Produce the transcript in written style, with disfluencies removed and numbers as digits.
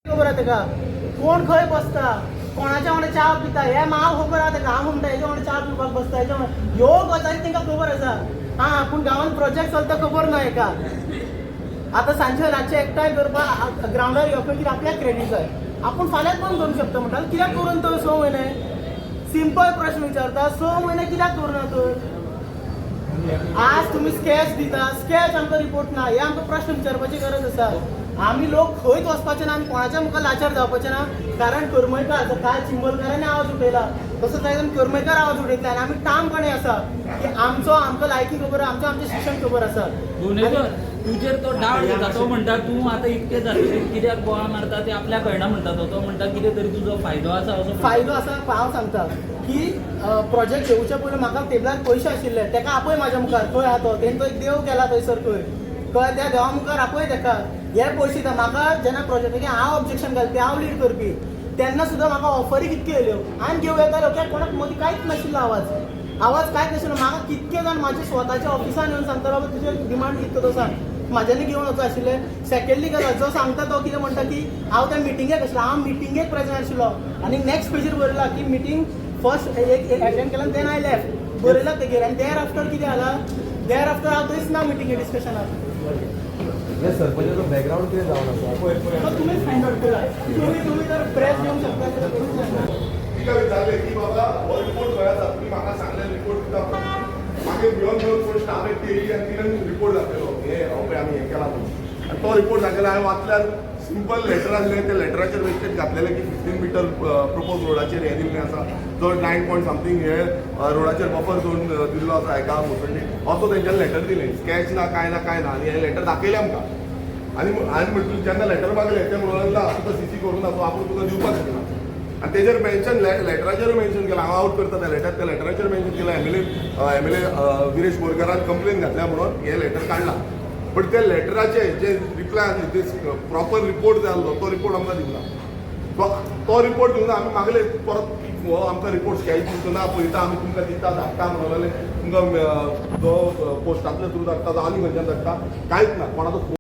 खबर आहा का कोण खंय बसता कोणाच्या वांगडा च्या पिता हे हांव खबर आहा का हांव म्हणटा हेच्या वांगडा च्या पिवपाक बसता हेच्या ह्यो गजाली तांकां खबर आसा हां पूण गांवांत प्रोजेक्ट चलता खबर ना हेका आतां सांजचे रातचे एकठांय करपाक ग्रावंडार येवपाक कितें आपल्याक क्रेडीट जाय आपूण फाल्यांच बंद करूंक शकता म्हणटा कित्याक करून तर 6 म्हयने सिंपल प्रश्न विचारता 6 म्हयने कित्याक करूना तर आज तुम्ही स्केच दिता स्केच आमकां रिपोर्ट ना हे आमकां प्रश्न विचारपाची गरज आसा आमी लोक खंयच वचपाचे ना आमी कोणाच्या मुखार लाचार जावपाचे ना कारण करमयकार काल चिंबलकारांनी आवाज उठयला तसोच आयजन करमयकार आवाज उठयतले आनी आमी ठामपणे आसा की आमकां लायकी खबर आमचें आमचें शिक्षण खबर आसा तुजेर तो डावट घेता तो म्हणटा तूं आतां इतके जातकीर कित्याक गोळा मारता ते आपल्याक कळना म्हणटा तो म्हणटा कितें तरी तुजो फायदो आसा असो फायदो आसा हांव सांगता की प्रोजेक्ट येवचे पयलीं म्हाका टेबलार पयशे आशिल्ले तेका आपय म्हाज्या मुखार खंय आहा तो तेणें तो एक देव केला थंयसर खंय कळ्ळें त्या देवा मुखार आपय तेका हे पयशे दिता म्हाका जेन्ना प्रोजेक्टाचें हांव ऑब्जेक्शन घालपी हांव लीड करपी तेन्ना सुद्दां म्हाका ऑफरी कितक्यो येयल्यो हांवें घेवं येतालो कित्याक कोणाक मदीं कांयच नाशिल्लो आवाज कांयच नाशिल्लो म्हाका कितके जाण म्हाज्या स्वताच्या ऑफिसान येवन सांगता बाबा तुजे डिमांड कितको तो सांग म्हाज्यानी घेवन वचो आशिल्लें सेकेंडली गजाल जो सांगता तो कितें म्हणटा की हांव त्या मिटिंगेक आशिल्लो हांव मिटिंगेक प्रेजेंट आशिल्लो आनी नेक्स्ट पेजीर बरयला की मिटींग फर्स्ट एक एटेंड केला देन आय लेफ्ट बरयला तेगेर आनी देर आफ्टर कितें जाला देर आफ्टर हांव थंयच ना मिटिंगे डिस्कशनाक सरपंचाचो बॅकग्राऊंड कितें जावन आसा तुमीच फायंड आउट करा तुम्ही जर प्रेस घेवंक शकता जाल्यार करूंक शकता तिका विचारले की बाबा हो रिपोर्ट खंय आसा तुमी म्हाका सांगले रिपोर्ट दिता मागीर भिवन घेवन कोण स्टाफ येयली आनी तिणें रिपोर्ट दाखयलो हे आमी हें केला म्हणून आनी तो रिपोर्ट दाखयलो हांवें वाचल्यार सिंपल लेटर आसलें त्या लेटराचेर वेस्टेज घातलेलें की 15 मीटर प्रपोज रोडाचेर हें दिल्लें आसा जो 9 पॉयंट समथींग हे रोडाचेर बफर झोन दिल्लो आसा हेका मुसंडी असो तेंच्यानी लेटर दिलें स्केच ना काय ना आनी हें लेटर दाखयलें आमकां आनी हांवें म्हटलें जेन्ना लेटर मागलें तें म्हणून तुका सीसी करून सो आपूण तुका दिवपाक शकना आनी तेजेर मेन्शन लेटराचेर मेन्शन केलां हांव आउट करता त्या लेटराचेर मेन्शन केलां एमएलए विरेश बोरकारान कंप्लेन घातल्या म्हणून हें लेटर काडलां बट त्या लेटराचे जे रिप्लाय आसले ते प्रॉपर रिपोर्ट जाय आसलो तो रिपोर्ट आमकां दिवना तो रिपोर्ट दिवना आमी मागले परत हो आमकां रिपोर्ट स्कॅच दिवचो ना पळयता आमी तुमकां दिता धाडटा म्हणून तुमकां जो पोस्टांतले थ्रू धाडटा तो आनी खंयच्यान धाडटा कांयच ना कोणाचो